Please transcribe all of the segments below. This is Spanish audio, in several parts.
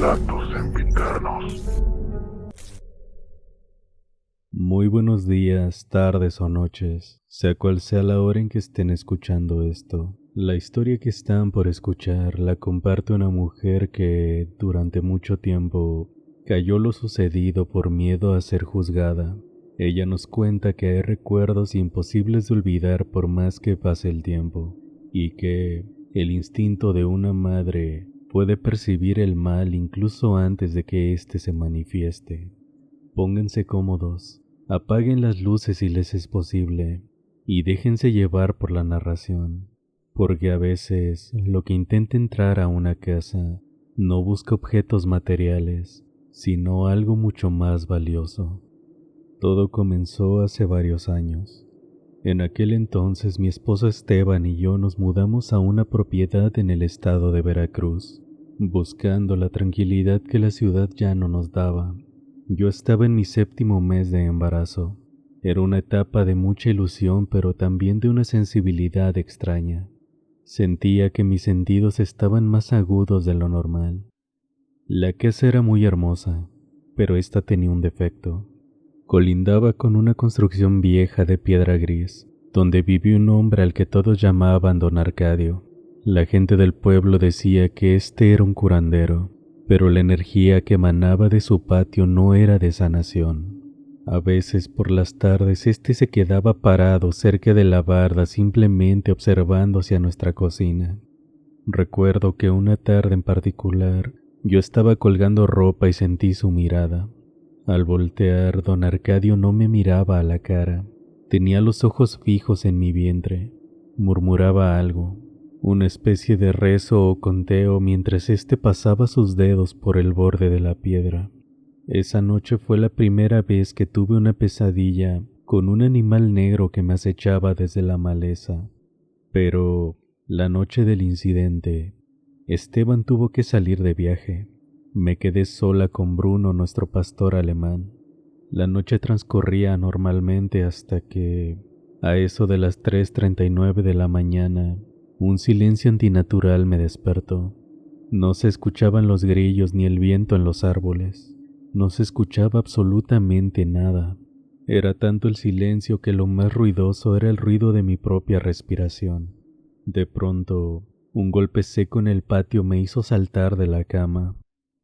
Relatos Sempiternos. Muy buenos días, tardes o noches, sea cual sea la hora en que estén escuchando esto. La historia que están por escuchar la comparte una mujer que, durante mucho tiempo, calló lo sucedido por miedo a ser juzgada. Ella nos cuenta que hay recuerdos imposibles de olvidar por más que pase el tiempo, y que el instinto de una madre puede percibir el mal incluso antes de que éste se manifieste. Pónganse cómodos, apaguen las luces si les es posible, y déjense llevar por la narración, porque a veces lo que intenta entrar a una casa no busca objetos materiales, sino algo mucho más valioso. Todo comenzó hace varios años. En aquel entonces mi esposo Esteban y yo nos mudamos a una propiedad en el estado de Veracruz, buscando la tranquilidad que la ciudad ya no nos daba. Yo estaba en mi 7º mes de embarazo. Era una etapa de mucha ilusión, pero también de una sensibilidad extraña. Sentía que mis sentidos estaban más agudos de lo normal. La casa era muy hermosa, pero esta tenía un defecto. Colindaba con una construcción vieja de piedra gris, donde vivía un hombre al que todos llamaban Don Arcadio. La gente del pueblo decía que este era un curandero, pero la energía que emanaba de su patio no era de sanación. A veces por las tardes este se quedaba parado cerca de la barda simplemente observando hacia nuestra cocina. Recuerdo que una tarde en particular yo estaba colgando ropa y sentí su mirada. Al voltear, Don Arcadio no me miraba a la cara. Tenía los ojos fijos en mi vientre. Murmuraba algo, una especie de rezo o conteo mientras éste pasaba sus dedos por el borde de la piedra. Esa noche fue la primera vez que tuve una pesadilla con un animal negro que me acechaba desde la maleza. Pero la noche del incidente, Esteban tuvo que salir de viaje. Me quedé sola con Bruno, nuestro pastor alemán. La noche transcurría normalmente hasta que, a eso de las 3:39 de la mañana, un silencio antinatural me despertó. No se escuchaban los grillos ni el viento en los árboles. No se escuchaba absolutamente nada. Era tanto el silencio que lo más ruidoso era el ruido de mi propia respiración. De pronto, un golpe seco en el patio me hizo saltar de la cama.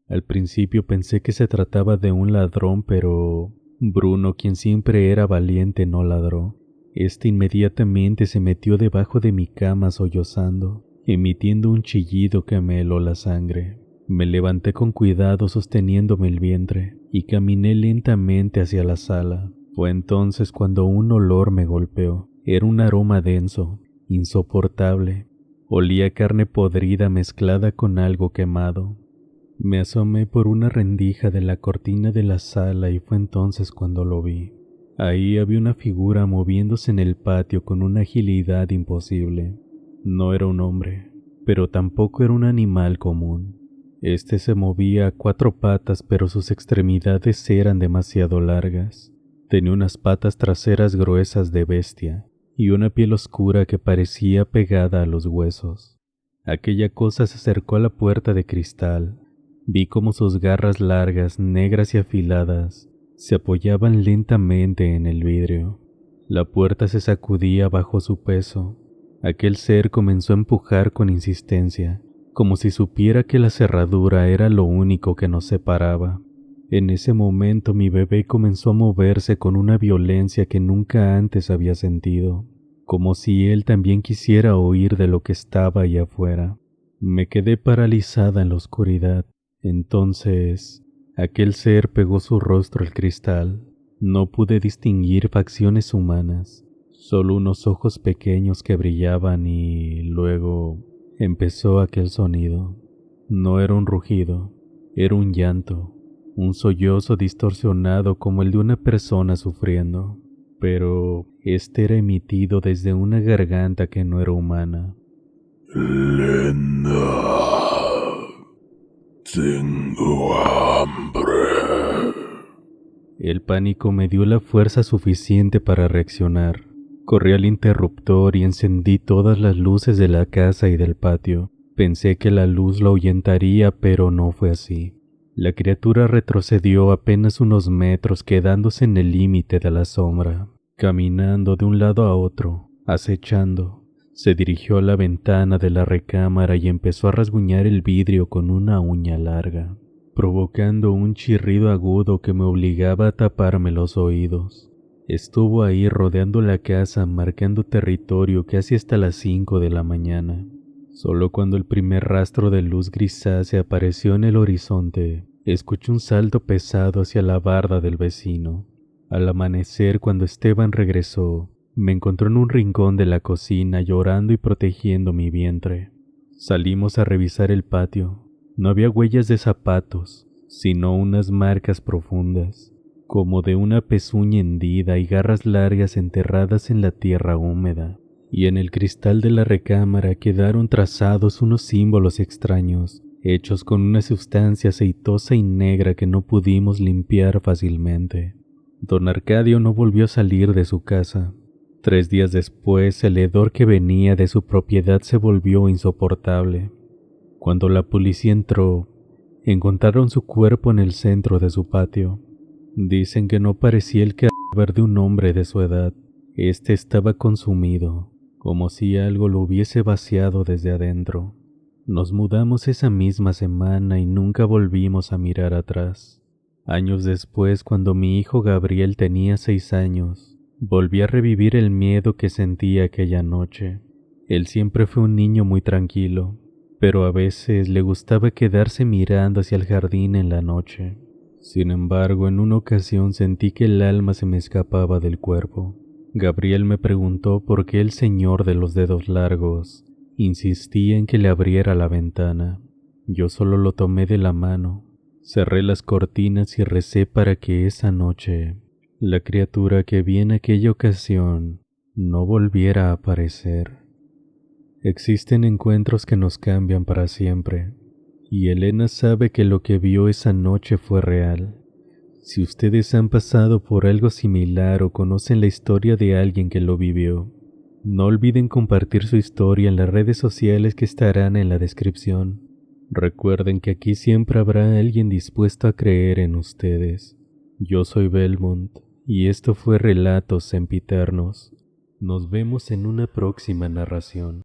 Al principio pensé que se trataba de un ladrón, pero Bruno, quien siempre era valiente, no ladró. Inmediatamente se metió debajo de mi cama sollozando, emitiendo un chillido que me heló la sangre. Me levanté con cuidado sosteniéndome el vientre y caminé lentamente hacia la sala. Fue entonces cuando un olor me golpeó. Era un aroma denso, insoportable. Olía a carne podrida mezclada con algo quemado. Me asomé por una rendija de la cortina de la sala y fue entonces cuando lo vi. Ahí había una figura moviéndose en el patio con una agilidad imposible. No era un hombre, pero tampoco era un animal común. Se movía a 4 patas, pero sus extremidades eran demasiado largas. Tenía unas patas traseras gruesas de bestia y una piel oscura que parecía pegada a los huesos. Aquella cosa se acercó a la puerta de cristal. Vi cómo sus garras largas, negras y afiladas, se apoyaban lentamente en el vidrio. La puerta se sacudía bajo su peso. Aquel ser comenzó a empujar con insistencia, como si supiera que la cerradura era lo único que nos separaba. En ese momento mi bebé comenzó a moverse con una violencia que nunca antes había sentido, como si él también quisiera huir de lo que estaba allá afuera. Me quedé paralizada en la oscuridad. Entonces, aquel ser pegó su rostro al cristal. No pude distinguir facciones humanas, solo unos ojos pequeños que brillaban y luego empezó aquel sonido. No era un rugido, era un llanto, un sollozo distorsionado como el de una persona sufriendo, pero era emitido desde una garganta que no era humana. Lena, tengo hambre. El pánico me dio la fuerza suficiente para reaccionar. Corrí al interruptor y encendí todas las luces de la casa y del patio. Pensé que la luz lo ahuyentaría, pero no fue así. La criatura retrocedió apenas unos metros, quedándose en el límite de la sombra. Caminando de un lado a otro, acechando, se dirigió a la ventana de la recámara y empezó a rasguñar el vidrio con una uña larga, provocando un chirrido agudo que me obligaba a taparme los oídos. Estuvo ahí rodeando la casa, marcando territorio casi hasta las 5 de la mañana. Solo cuando el primer rastro de luz grisácea apareció en el horizonte, escuché un salto pesado hacia la barda del vecino. Al amanecer, cuando Esteban regresó, me encontró en un rincón de la cocina llorando y protegiendo mi vientre. Salimos a revisar el patio. No había huellas de zapatos, sino unas marcas profundas, como de una pezuña hendida y garras largas enterradas en la tierra húmeda. Y en el cristal de la recámara quedaron trazados unos símbolos extraños, hechos con una sustancia aceitosa y negra que no pudimos limpiar fácilmente. Don Arcadio no volvió a salir de su casa. 3 días después, el hedor que venía de su propiedad se volvió insoportable. Cuando la policía entró, encontraron su cuerpo en el centro de su patio. Dicen que no parecía el cadáver de un hombre de su edad. Este estaba consumido, como si algo lo hubiese vaciado desde adentro. Nos mudamos esa misma semana y nunca volvimos a mirar atrás. Años después, cuando mi hijo Gabriel tenía 6 años, volví a revivir el miedo que sentí aquella noche. Él siempre fue un niño muy tranquilo, pero a veces le gustaba quedarse mirando hacia el jardín en la noche. Sin embargo, en una ocasión sentí que el alma se me escapaba del cuerpo. Gabriel me preguntó por qué el señor de los dedos largos insistía en que le abriera la ventana. Yo solo lo tomé de la mano, cerré las cortinas y recé para que esa noche la criatura que vi en aquella ocasión no volviera a aparecer. Existen encuentros que nos cambian para siempre, y Elena sabe que lo que vio esa noche fue real. Si ustedes han pasado por algo similar o conocen la historia de alguien que lo vivió, no olviden compartir su historia en las redes sociales que estarán en la descripción. Recuerden que aquí siempre habrá alguien dispuesto a creer en ustedes. Yo soy Belmont y esto fue Relatos Sempiternos. Nos vemos en una próxima narración.